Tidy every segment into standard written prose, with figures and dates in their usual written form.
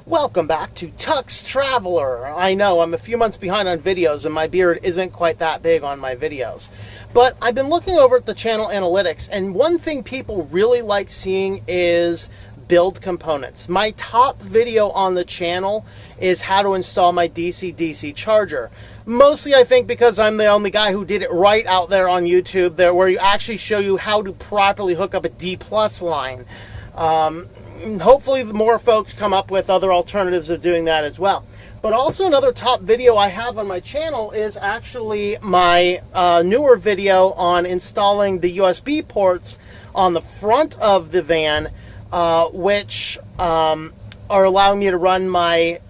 Welcome back to Tux Traveler. I know I'm a few months behind on videos and my beard isn't quite that big on my videos. But I've been looking over at the channel analytics, and one thing people really like seeing is build components. My top video on the channel is how to install my DC-DC charger. Mostly I think because I'm the only guy who did it right out there on YouTube, there where you actually show you how to properly hook up a D+ line. Hopefully more folks come up with other alternatives of doing that as well. But also another top video I have on my channel is actually my newer video on installing the USB ports on the front of the van, which are allowing me to run my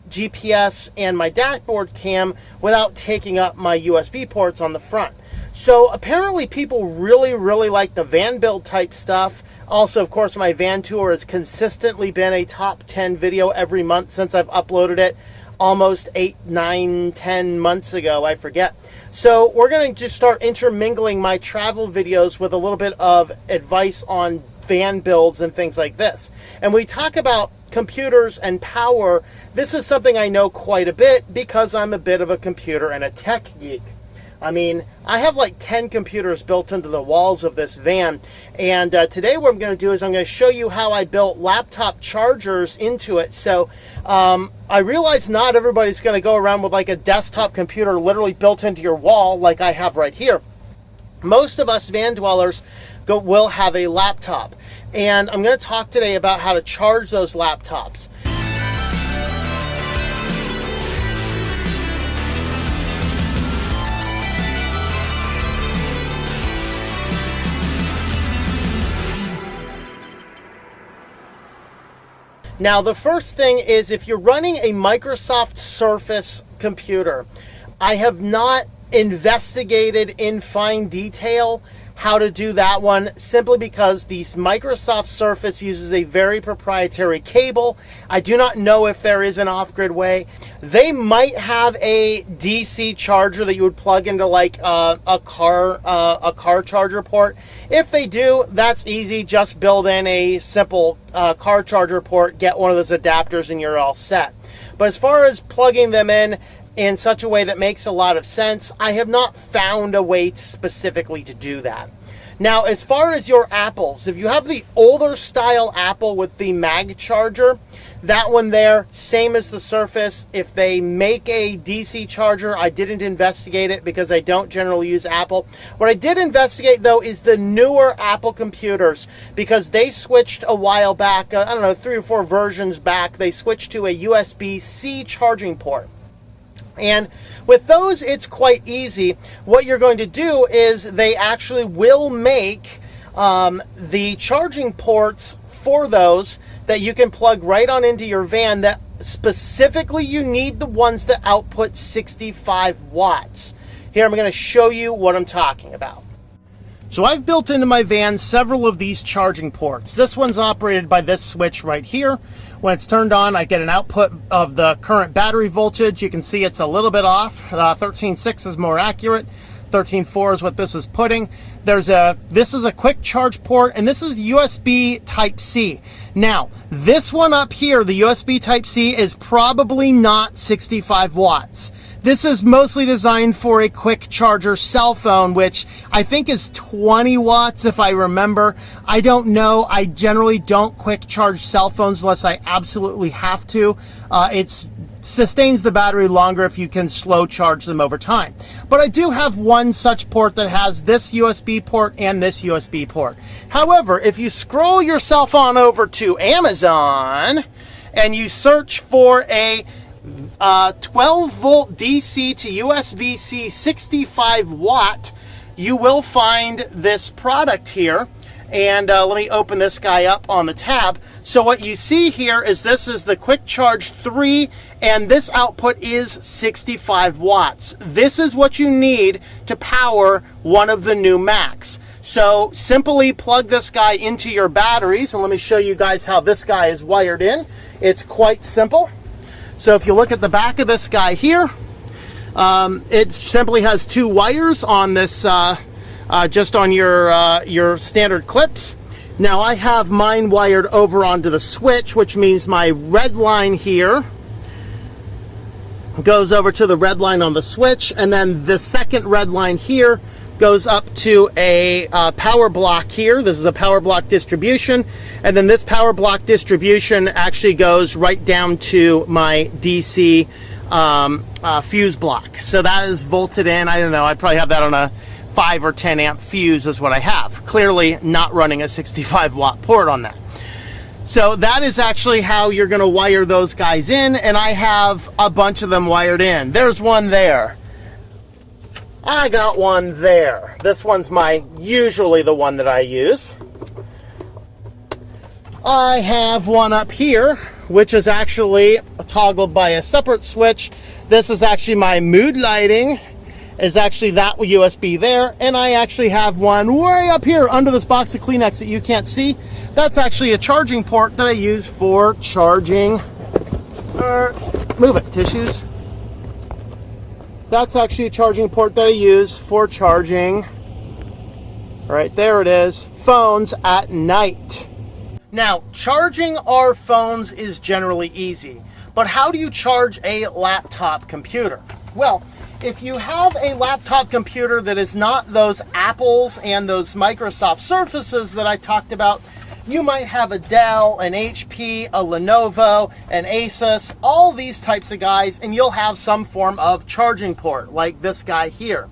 GPS and my dashboard cam without taking up my USB ports on the front. So apparently people really like the van build type stuff. Also, of course, my van tour has consistently been a top 10 video every month since I've uploaded it almost 8, 9, 10 months ago, I forget. So we're going to just start intermingling my travel videos with a little bit of advice on van builds and things like this. And we talk about computers and power. This is something I know quite a bit because I'm a bit of a computer and a tech geek. I mean, I have like 10 computers built into the walls of this van, and today what I'm going to do is I'm going to show you how I built laptop chargers into it. So I realize not everybody's going to go around with like a desktop computer literally built into your wall like I have right here. Most of us van dwellers will have a laptop, and I'm going to talk today about how to charge those laptops. Now, the first thing is if you're running a Microsoft Surface computer, I have not investigated in fine detail how to do that one simply because the Microsoft Surface uses a very proprietary cable. I do not know if there is an off-grid way. They might have a DC charger that you would plug into like a car charger port. If they do, that's easy. Just build in a simple car charger port, get one of those adapters, and you're all set. But as far as plugging them in such a way that makes a lot of sense, I have not found a way specifically to do that. Now, as far as your Apples, if you have the older style Apple with the mag charger, that one there, same as the Surface. If they make a DC charger, I didn't investigate it because I don't generally use Apple. What I did investigate, though, is the newer Apple computers, because they switched a while back, I don't know, 3 or 4 versions back, they switched to a USB-C charging port. And with those, it's quite easy. What you're going to do is they actually will make the charging ports for those that you can plug right on into your van, that specifically you need the ones that output 65 watts. Here I'm going to show you what I'm talking about. So I've built into my van several of these charging ports. This one's operated by this switch right here. When it's turned on, I get an output of the current battery voltage. You can see it's a little bit off. 13.6 is more accurate. 13.4 is what this is putting. This is a quick charge port, and this is USB Type-C. Now, this one up here, the USB Type-C, is probably not 65 watts. This is mostly designed for a quick charger cell phone, which I think is 20 watts if I remember. I don't know. I generally don't quick charge cell phones unless I absolutely have to. It sustains the battery longer if you can slow charge them over time. But I do have one such port that has this USB port and this USB port. However, if you scroll yourself on over to Amazon and you search for a 12 volt DC to USB-C 65 watt, you will find this product here. And let me open this guy up on the tab. So what you see here is this is the Quick Charge 3, and this output is 65 watts. This is what you need to power one of the new Macs. So simply plug this guy into your batteries, and let me show you guys how this guy is wired in. It's quite simple. So if you look at the back of this guy here, it simply has 2 wires on this, just on your standard clips. Now I have mine wired over onto the switch, which means my red line here goes over to the red line on the switch, and then the second red line here goes up to a power block here. This is a power block distribution, and then this power block distribution actually goes right down to my DC fuse block. So that is volted in. I don't know, I probably have that on a 5 or 10 amp fuse is what I have. Clearly not running a 65 watt port on that. So that is actually how you're going to wire those guys in, and I have a bunch of them wired in. There's one there. I got one there. This one's usually the one that I use. I have one up here, which is actually toggled by a separate switch. This is actually my mood lighting. Is actually that USB there, and I actually have one way up here under this box of Kleenex that you can't see. That's actually a charging port that I use for charging. Move it, tissues. That's actually a charging port that I use for charging. Right there it is. Phones at night. Now, charging our phones is generally easy, but how do you charge a laptop computer? Well, if you have a laptop computer that is not those Apples and those Microsoft Surfaces that I talked about, you might have a Dell, an HP, a Lenovo, an Asus, all these types of guys, and you'll have some form of charging port, like this guy here.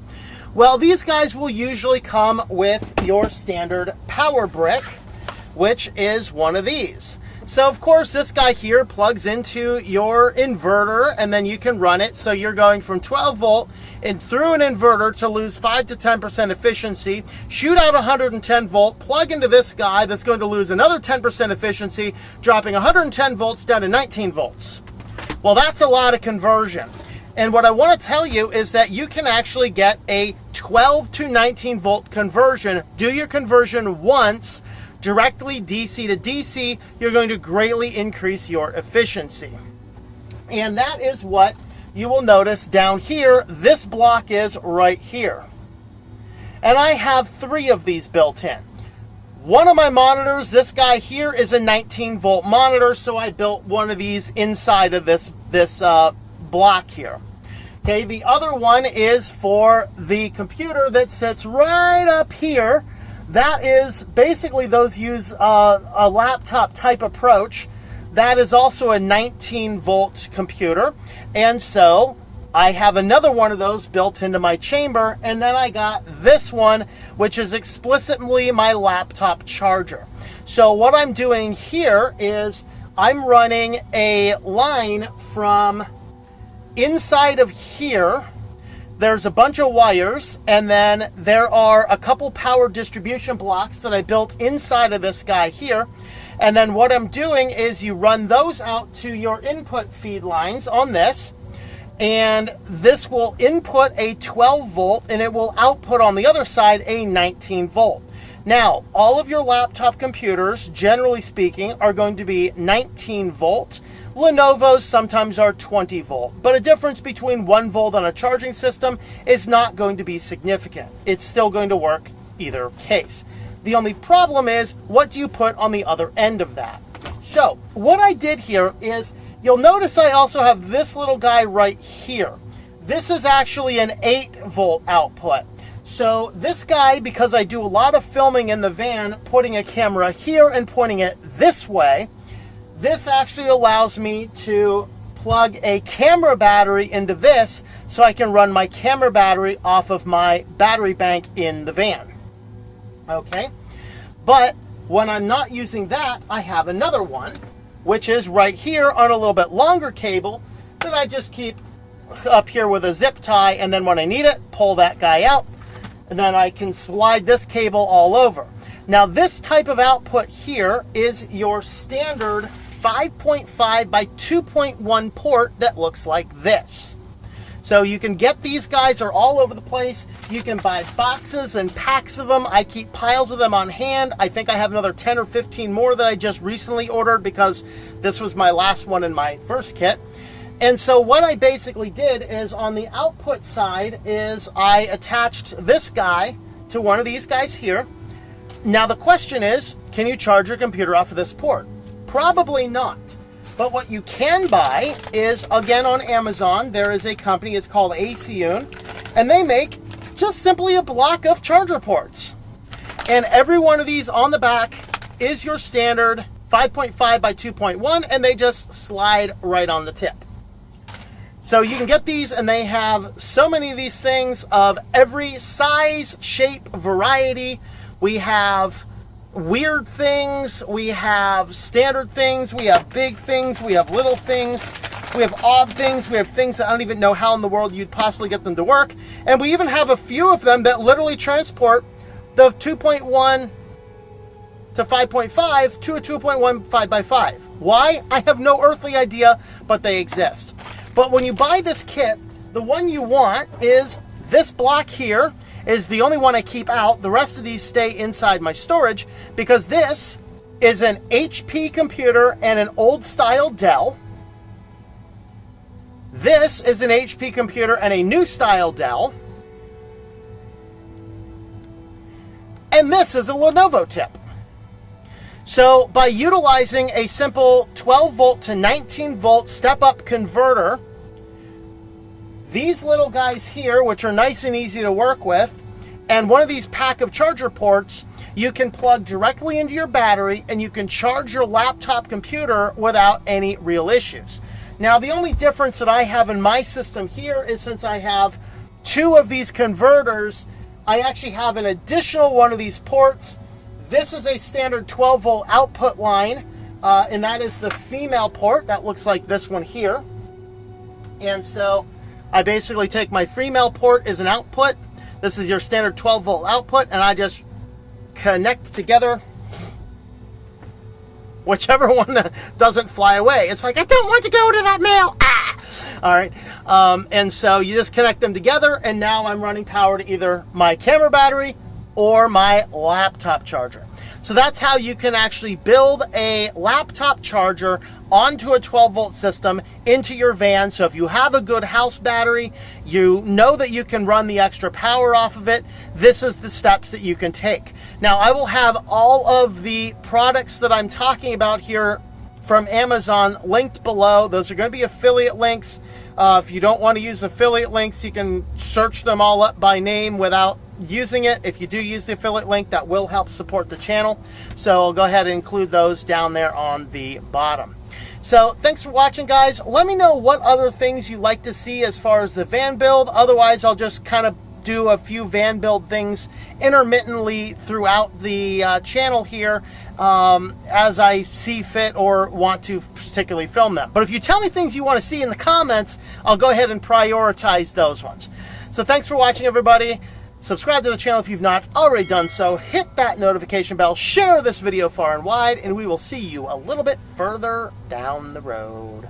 Well, these guys will usually come with your standard power brick, which is one of these. So of course this guy here plugs into your inverter, and then you can run it. So you're going from 12 volt and through an inverter to lose 5 to 10% efficiency, shoot out 110 volt, plug into this guy that's going to lose another 10% efficiency, dropping 110 volts down to 19 volts. Well, that's a lot of conversion. And what I want to tell you is that you can actually get a 12 to 19 volt conversion. Do your conversion once, directly DC to DC, you're going to greatly increase your efficiency. And that is what you will notice down here. This block is right here. And I have 3 of these built in. One of my monitors, this guy here, is a 19 volt monitor, so I built one of these inside of this block here. Okay, the other one is for the computer that sits right up here. That is basically, those use a laptop type approach. That is also a 19 volt computer. And so I have another one of those built into my chamber. And then I got this one, which is explicitly my laptop charger. So what I'm doing here is I'm running a line from inside of here. There's a bunch of wires, and then there are a couple power distribution blocks that I built inside of this guy here. And then what I'm doing is you run those out to your input feed lines on this, and this will input a 12 volt and it will output on the other side a 19 volt. Now, all of your laptop computers, generally speaking, are going to be 19 volt. Lenovo's sometimes are 20 volt, but a difference between 1 volt on a charging system is not going to be significant. It's still going to work either case. The only problem is, what do you put on the other end of that? So what I did here is, you'll notice I also have this little guy right here. This is actually an 8 volt output. So this guy, because I do a lot of filming in the van, putting a camera here and pointing it this way, this actually allows me to plug a camera battery into this so I can run my camera battery off of my battery bank in the van. Okay, but when I'm not using that, I have another one, which is right here on a little bit longer cable that I just keep up here with a zip tie, and then when I need it, pull that guy out, and then I can slide this cable all over. Now this type of output here is your standard 5.5 by 2.1 port that looks like this. So you can get these guys, are all over the place. You can buy boxes and packs of them. I keep piles of them on hand. I think I have another 10 or 15 more that I just recently ordered because this was my last one in my first kit. And so what I basically did is, on the output side, is I attached this guy to one of these guys here. Now the question is, can you charge your computer off of this port? Probably not. But what you can buy is, again on Amazon, there is a company, it's called Aceyune, and they make just simply a block of charger ports. And every one of these on the back is your standard 5.5 by 2.1, and they just slide right on the tip. So you can get these, and they have so many of these things of every size, shape, variety. We have weird things, we have standard things, we have big things, we have little things, we have odd things, we have things that I don't even know how in the world you'd possibly get them to work. And we even have a few of them that literally transport the 2.1 to 5.5 to a 2.1 5x5. Why? I have no earthly idea, but they exist. But when you buy this kit, the one you want is this block here, is the only one I keep out. The rest of these stay inside my storage because this is an HP computer and an old style Dell. This is an HP computer and a new style Dell. And this is a Lenovo tip. So by utilizing a simple 12 volt to 19 volt step-up converter, these little guys here, which are nice and easy to work with, and one of these pack of charger ports, you can plug directly into your battery and you can charge your laptop computer without any real issues. Now, the only difference that I have in my system here is since I have two of these converters, I actually have an additional one of these ports. This is a standard 12 volt output line, and that is the female port. That looks like this one here. And so I basically take my female port as an output. This is your standard 12 volt output, and I just connect together whichever one doesn't fly away. It's like, I don't want to go to that mail. Ah! All right. And so you just connect them together, and now I'm running power to either my camera battery or my laptop charger. So that's how you can actually build a laptop charger onto a 12 volt system into your van. So if you have a good house battery, you know that you can run the extra power off of it. This is the steps that you can take. Now, I will have all of the products that I'm talking about here from Amazon linked below. Those are going to be affiliate links. If you don't want to use affiliate links, you can search them all up by name without using it. If you do use the affiliate link, that will help support the channel. So I'll go ahead and include those down there on the bottom. So thanks for watching, guys. Let me know what other things you'd like to see as far as the van build. Otherwise, I'll just kind of do a few van build things intermittently throughout the channel here as I see fit or want to particularly film them. But if you tell me things you want to see in the comments, I'll go ahead and prioritize those ones. So thanks for watching, everybody. Subscribe to the channel if you've not already done so. Hit that notification bell. Share this video far and wide, and we will see you a little bit further down the road.